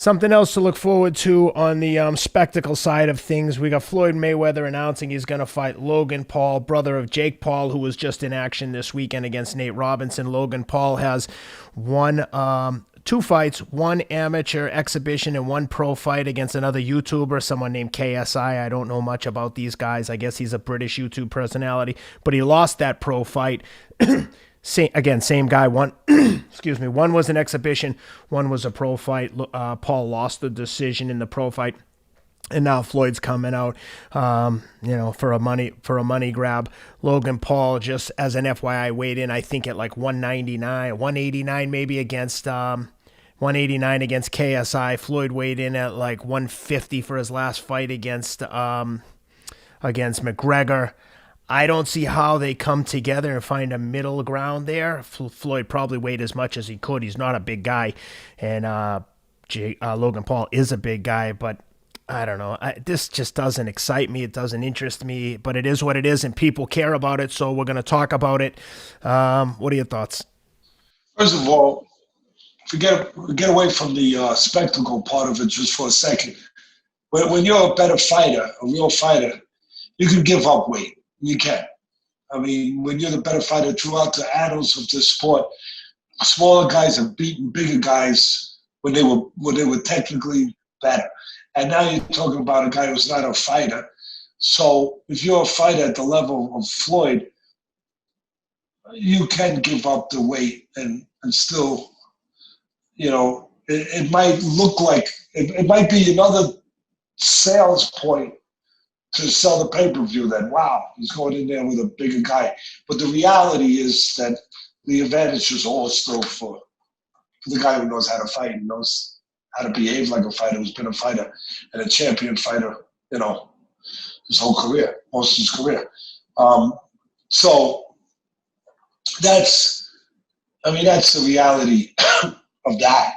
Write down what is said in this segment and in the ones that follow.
Something else to look forward to on the spectacle side of things. We got Floyd Mayweather announcing he's going to fight Logan Paul, brother of Jake Paul, who was just in action this weekend against Nate Robinson. Logan Paul has won two fights, one amateur exhibition and one pro fight against another YouTuber, someone named KSI. I don't know much about these guys. I guess he's a British YouTube personality, but he lost that pro fight. Same guy. One, excuse me. One was an exhibition. One was a pro fight. Paul lost the decision in the pro fight, and now Floyd's coming out, for a money grab. Logan Paul, just as an FYI, weighed in, I think, at like 199, 189 maybe against 189 against KSI. Floyd weighed in at like 150 for his last fight against McGregor. I don't see how they come together and find a middle ground there. Floyd probably weighed as much as he could. He's not a big guy, and Logan Paul is a big guy, but I don't know. This just doesn't excite me. It doesn't interest me, but it is what it is, and people care about it, so we're going to talk about it. What are your thoughts? First of all, get away from the spectacle part of it just for a second. When you're a better fighter, a real fighter, you can give up weight. You can. I mean, when you're the better fighter throughout the annals of this sport, smaller guys have beaten bigger guys when they were technically better. And now you're talking about a guy who's not a fighter. So if you're a fighter at the level of Floyd, you can give up the weight and still, it might look like it might be another sales point to sell the pay-per-view that, wow, he's going in there with a bigger guy. But the reality is that the advantage is all still for the guy who knows how to fight and knows how to behave like a fighter, who's been a fighter and a champion fighter, his whole career, most of his career. So that's the reality of that.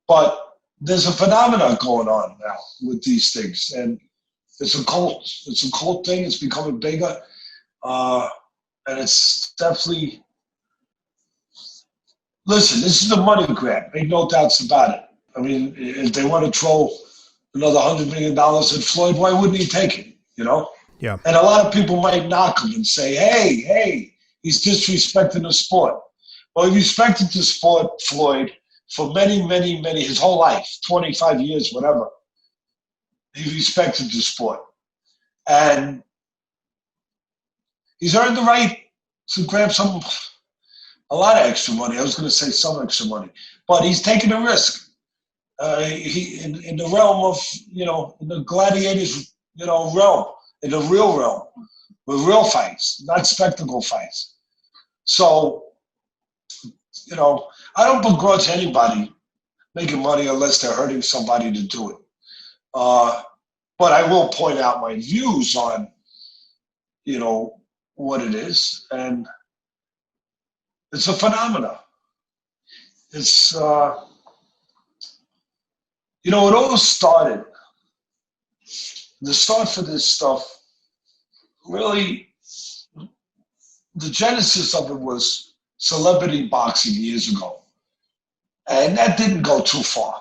But there's a phenomenon going on now with these things, and it's a cult. It's a cult thing. It's becoming bigger, and it's definitely. Listen, this is a money grab. Make no doubts about it. I mean, if they want to throw another $100 million at Floyd, why wouldn't he take it? Yeah. And a lot of people might knock him and say, "Hey, he's disrespecting the sport." Well, he respected the sport, Floyd, for many, many, many, his whole life, 25 years, whatever. He respected the sport. And he's earned the right to grab a lot of extra money. I was going to say some extra money. But he's taking a risk. In the realm of, in the gladiators, realm, in the real realm, with real fights, not spectacle fights. So, I don't begrudge anybody making money unless they're hurting somebody to do it. But I will point out my views on, what it is. And it's a phenomenon. It's, it all started, the start for this stuff, really, the genesis of it was celebrity boxing years ago. And that didn't go too far.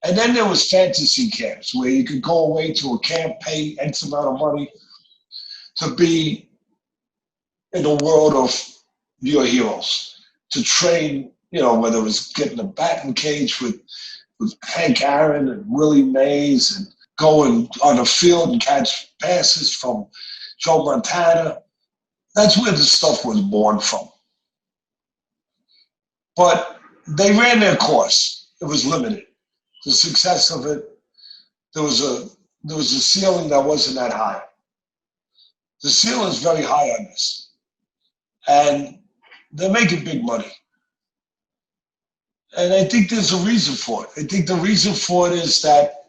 And then there was fantasy camps where you could go away to a camp, pay X amount of money to be in the world of your heroes, to train, whether it was getting a batting cage with Hank Aaron and Willie Mays and going on the field and catch passes from Joe Montana. That's where the stuff was born from. But they ran their course. It was limited. The success of it, there was a ceiling that wasn't that high. The ceiling is very high on this. And they're making big money. And I think there's a reason for it. I think the reason for it is that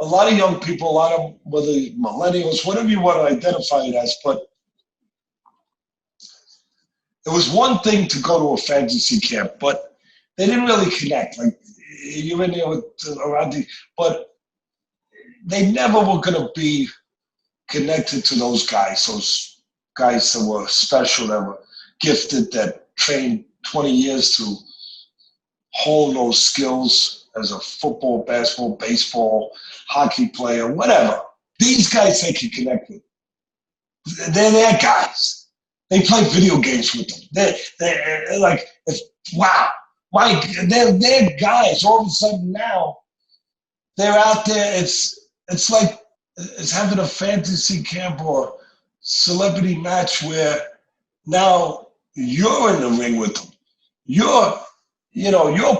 a lot of young people, whether millennials, whatever you want to identify it as, but it was one thing to go to a fantasy camp, but they didn't really connect. Like, you're in there but they never were going to be connected to those guys that were special, that were gifted, that trained 20 years to hone those skills as a football, basketball, baseball, hockey player, whatever. These guys they can connect with. They're their guys. They play video games with them. They're like, wow, they're guys. All of a sudden now, they're out there. It's like it's having a fantasy camp or celebrity match where now you're in the ring with them. You're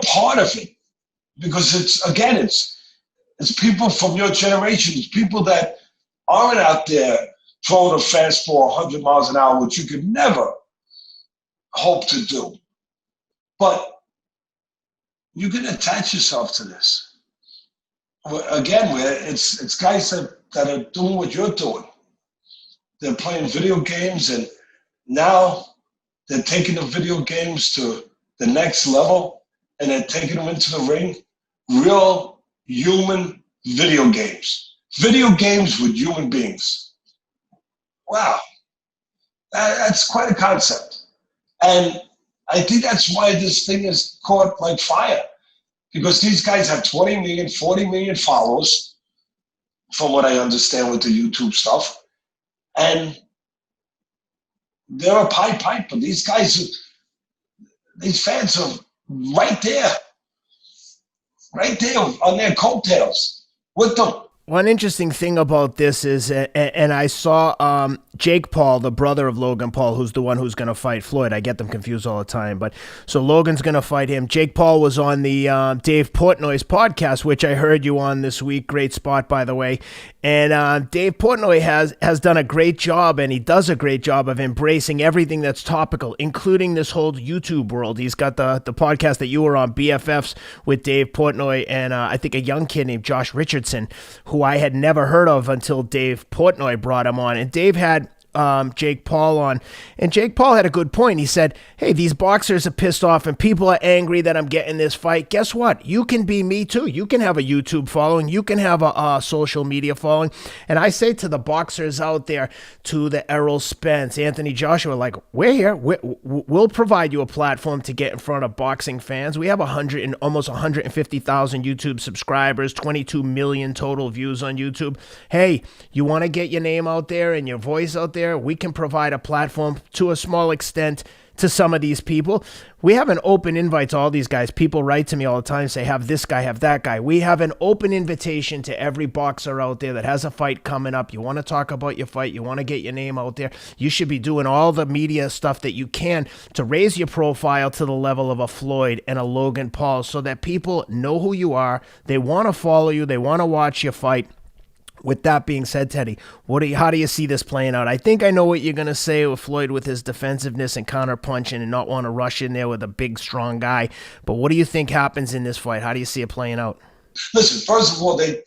part of it because it's people from your generation. It's people that aren't out there throwing a fastball 100 miles an hour, which you could never hope to do. But you can attach yourself to this. Again, where it's guys that are doing what you're doing. They're playing video games, and now they're taking the video games to the next level, and they're taking them into the ring. Real human video games. Video games with human beings. Wow. That's quite a concept. And I think that's why this thing is caught like fire. Because these guys have 20 million, 40 million followers, from what I understand with the YouTube stuff. And they're a Pied Piper. These fans are right there on their coattails with them. One interesting thing about this is, and I saw Jake Paul, the brother of Logan Paul, who's the one who's going to fight Floyd. I get them confused all the time. But so Logan's going to fight him. Jake Paul was on the Dave Portnoy's podcast, which I heard you on this week. Great spot, by the way. And Dave Portnoy has done a great job, and he does a great job of embracing everything that's topical, including this whole YouTube world. He's got the podcast that you were on, BFFs, with Dave Portnoy and I think a young kid named Josh Richardson, who I had never heard of until Dave Portnoy brought him on. And Dave had Jake Paul on, and Jake Paul had a good point. He said, hey, these boxers are pissed off and people are angry that I'm getting this fight. Guess what? You can be me too. You can have a YouTube following. You can have a social media following. And I say to the boxers out there, to the Errol Spence, Anthony Joshua, like, we're here. We'll provide you a platform to get in front of boxing fans. We have almost 150,000 YouTube subscribers, 22 million total views on YouTube. Hey, you want to get your name out there and your voice out there? We can provide a platform to a small extent to some of these people. We have an open invite to all these guys. People write to me all the time, say, have this guy, have that guy. We have an open invitation to every boxer out there that has a fight coming up. You want to talk about your fight, you want to get your name out there, you should be doing all the media stuff that you can to raise your profile to the level of a Floyd and a Logan Paul so that people know who you are, they want to follow you, they want to watch your fight. With that being said, Teddy, how do you see this playing out? I think I know what you're going to say with Floyd with his defensive,ness and counter-punching and not want to rush in there with a big, strong guy. But what do you think happens in this fight? How do you see it playing out? Listen, first of all, the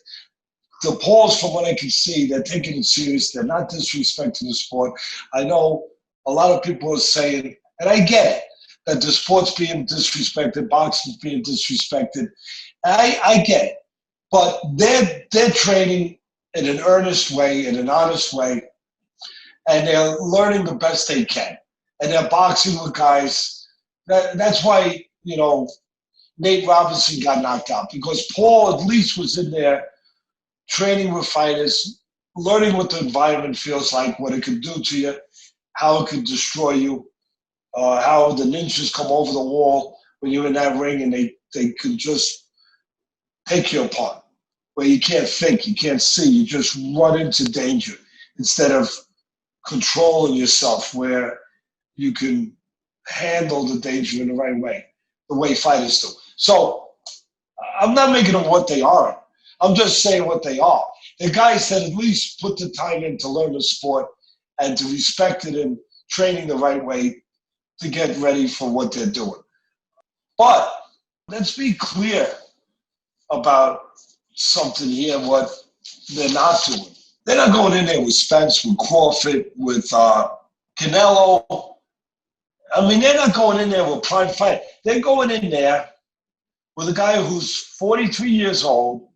Pauls, from what I can see, they're taking it serious. They're not disrespecting the sport. I know a lot of people are saying, and I get it, that the sport's being disrespected, boxing's being disrespected. I get it. But they're training in an earnest way, in an honest way, and they're learning the best they can. And they're boxing with guys. That's why, Nate Robinson got knocked out, because Paul at least was in there training with fighters, learning what the environment feels like, what it can do to you, how it can destroy you, how the ninjas come over the wall when you're in that ring and they can just take you apart. Where you can't think, you can't see, you just run into danger instead of controlling yourself where you can handle the danger in the right way, the way fighters do. So I'm not making them what they are. I'm just saying what they are. They're guys that at least put the time in to learn the sport and to respect it and training the right way to get ready for what they're doing. But let's be clear about something here, what they're not doing. They're not going in there with Spence, with Crawford, with Canelo. I mean, they're not going in there with prime fight. They're going in there with a guy who's 43 years old,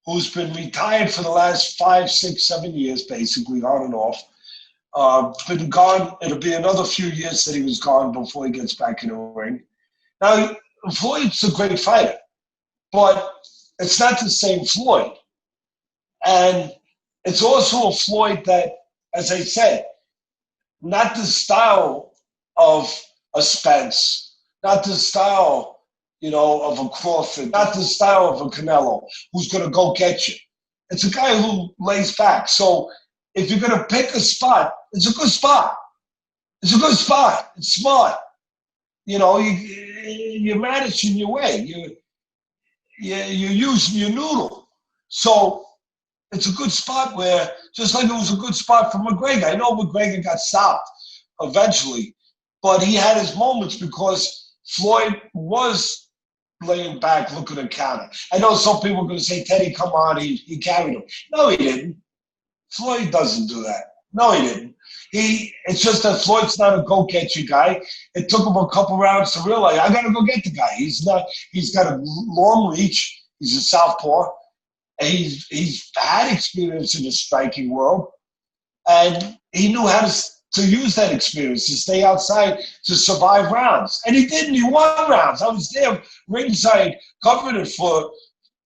who's been retired for the last 5, 6, 7 years, basically, on and off. Been gone. It'll be another few years that he was gone before he gets back in the ring. Now, Floyd's a great fighter, but it's not the same Floyd. And it's also a Floyd that, as I said, not the style of a Spence, not the style, of a Crawford, not the style of a Canelo, who's going to go get you. It's a guy who lays back. So if you're going to pick a spot, it's a good spot. It's a good spot. It's smart. You're managing your way. You're using your noodle. So it's a good spot where, just like it was a good spot for McGregor. I know McGregor got stopped eventually, but he had his moments because Floyd was laying back, looking to counter. I know some people are going to say, Teddy, come on, he carried him. No, he didn't. Floyd doesn't do that. No, he didn't. It's just that Floyd's not a go-get-you guy. It took him a couple rounds to realize, I got to go get the guy. He's got a long reach. He's a southpaw. He's had experience in the striking world, and he knew how to use that experience, to stay outside, to survive rounds. And he didn't. He won rounds. I was there ringside covering it for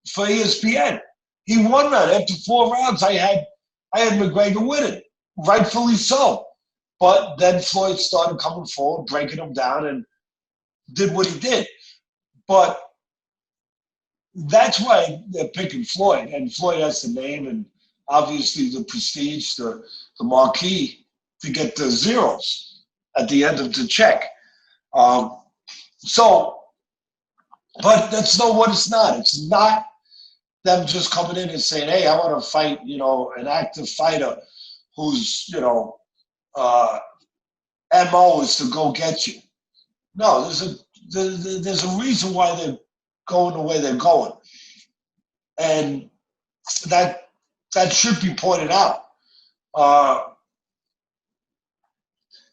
ESPN. He won round. After 4 rounds, I had McGregor winning, rightfully so. But then Floyd started coming forward, breaking him down, and did what he did. But that's why they're picking Floyd. And Floyd has the name and obviously the prestige, the marquee to get the zeros at the end of the check. But that's not what it's not. It's not them just coming in and saying, hey, I want to fight, an active fighter whose, MO is to go get you. No, there's a reason why they're going the way they're going. And that should be pointed out.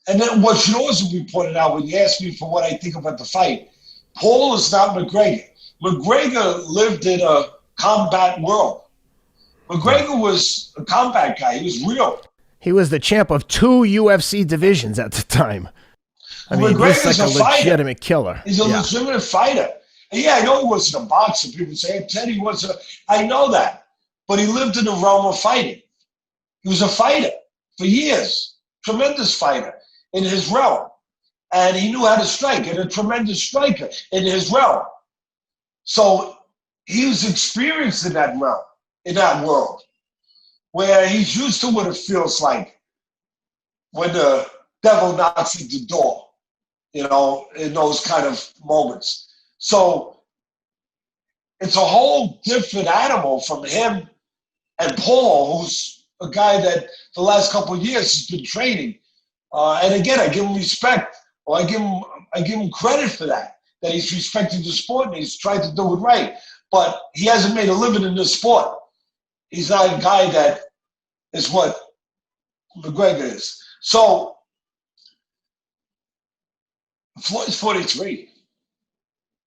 And then what should also be pointed out when you ask me for what I think about the fight, Paul is not McGregor. McGregor lived in a combat world. McGregor was a combat guy. He was real. He was the champ of 2 UFC divisions at the time. I mean, McGregor's he's like a legitimate killer. He's a legitimate fighter. And yeah, I know he wasn't a boxer. People say, hey, Teddy wasn't. I know that. But he lived in the realm of fighting. He was a fighter for years. Tremendous fighter in his realm. And he knew how to strike, and a tremendous striker in his realm. So he was experienced in that realm, in that world, where he's used to what it feels like when the devil knocks at the door, in those kind of moments. So it's a whole different animal from him and Paul, who's a guy that the last couple of years has been training. And again, I give him respect, or I give him credit for that he's respected the sport and he's tried to do it right. But he hasn't made a living in this sport. He's not a guy that is what McGregor is. So Floyd's 43.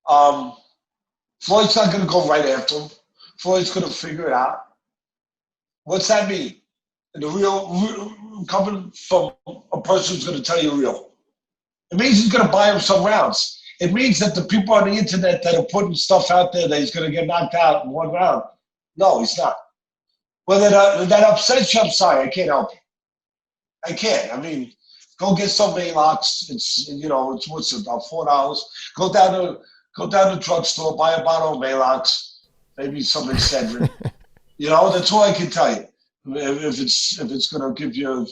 Floyd's not going to go right after him. Floyd's going to figure it out. What's that mean? And the real coming from a person who's going to tell you real. It means he's going to buy him some rounds. It means that the people on the internet that are putting stuff out there that he's going to get knocked out in 1 round. No, he's not. Whether that upsets you, I'm sorry, I can't help you. I can't. I mean, go get some Maylocks. It's what's it, about $4. Go down to the drugstore, buy a bottle of Maylocks, maybe some Excedrin. That's all I can tell you. If it's going to give you an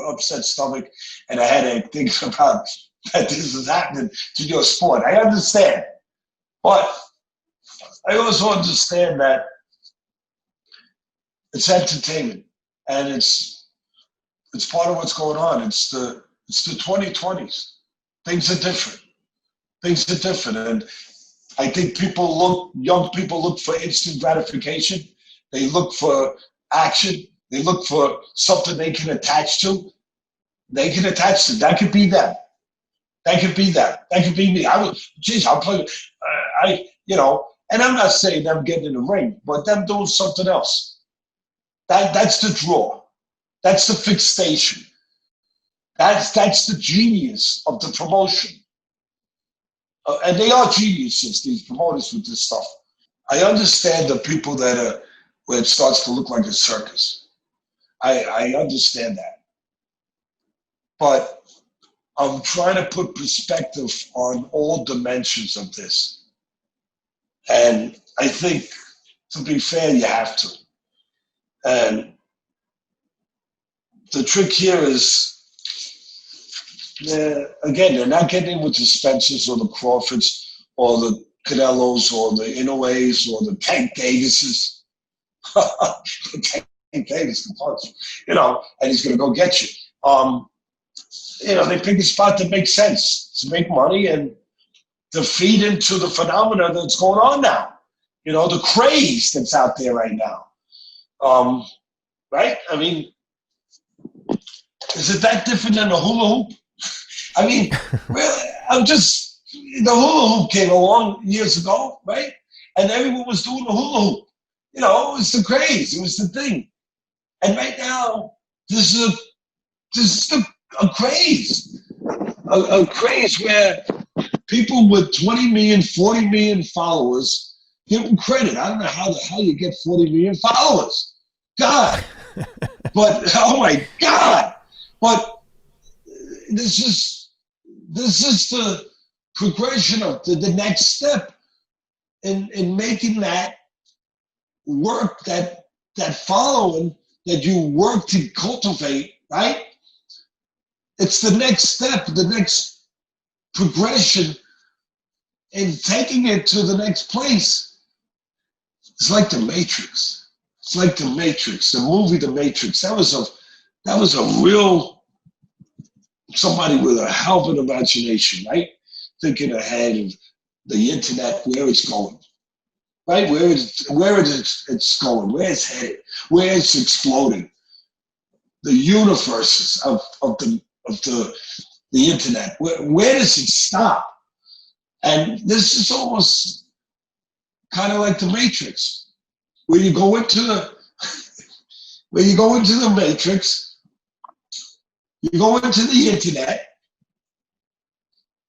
upset stomach and a headache, think about that this is happening to your sport. I understand. But I also understand that it's entertainment, and it's part of what's going on. It's the 2020s. Things are different. And I think young people look for instant gratification. They look for action. They look for something they can attach to. That could be them. That could be that. That could be me. I'll play. And I'm not saying them getting in the ring, but them doing something else. That's the draw. That's the fixation. That's the genius of the promotion. And they are geniuses, these promoters with this stuff. I understand the people that are where it starts to look like a circus. I understand that. But I'm trying to put perspective on all dimensions of this. And I think, to be fair, you have to. And the trick here is, again, they're not getting in with the Spencers or the Crawfords or the Canelos or the Inoues or the Tank Davises. Tank Davis can punch, and he's going to go get you. They pick a spot that makes sense to make money and to feed into the phenomena that's going on now. The craze that's out there right now. Right? I mean, is it that different than the hula hoop? I mean, really, the hula hoop came along years ago, right? And everyone was doing the hula hoop. It was the craze. It was the thing. And right now, this is a craze. A craze where people with 20 million, 40 million followers give them credit. I don't know how the hell you get 40 million followers. God. But, oh my God. But this is the progression of the next step in making that work, that following that you work to cultivate, right? It's the next step, the next progression in taking it to the next place. It's like The Matrix. It's like The Matrix, the movie The Matrix. That was a real, somebody with a hell of an imagination, right? Thinking ahead of the internet, where it's going, right? Where it's going, where it's headed, where it's exploding. The universes of the internet. Where does it stop? And this is almost kind of like The Matrix, where you go into the Matrix, you go into the internet,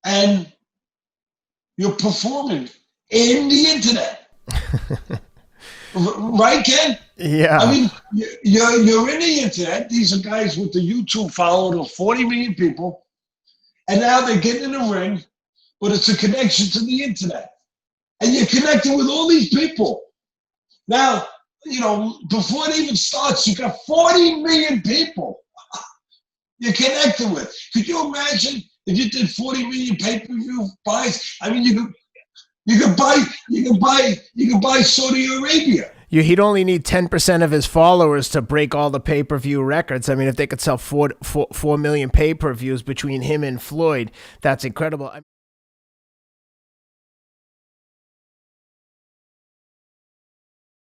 and you're performing in the internet. Right, Ken? Yeah. I mean, you're in the internet. These are guys with the YouTube following of 40 million people, and now they're getting in the ring, but it's a connection to the internet. And you're connecting with all these people. Now, before it even starts, you got 40 million people you're connecting with. Could you imagine if you did 40 million pay-per-view buys? I mean, you could buy Saudi Arabia. He'd only need 10% of his followers to break all the pay-per-view records. I mean, if they could sell 4 million pay-per-views between him and Floyd, that's incredible.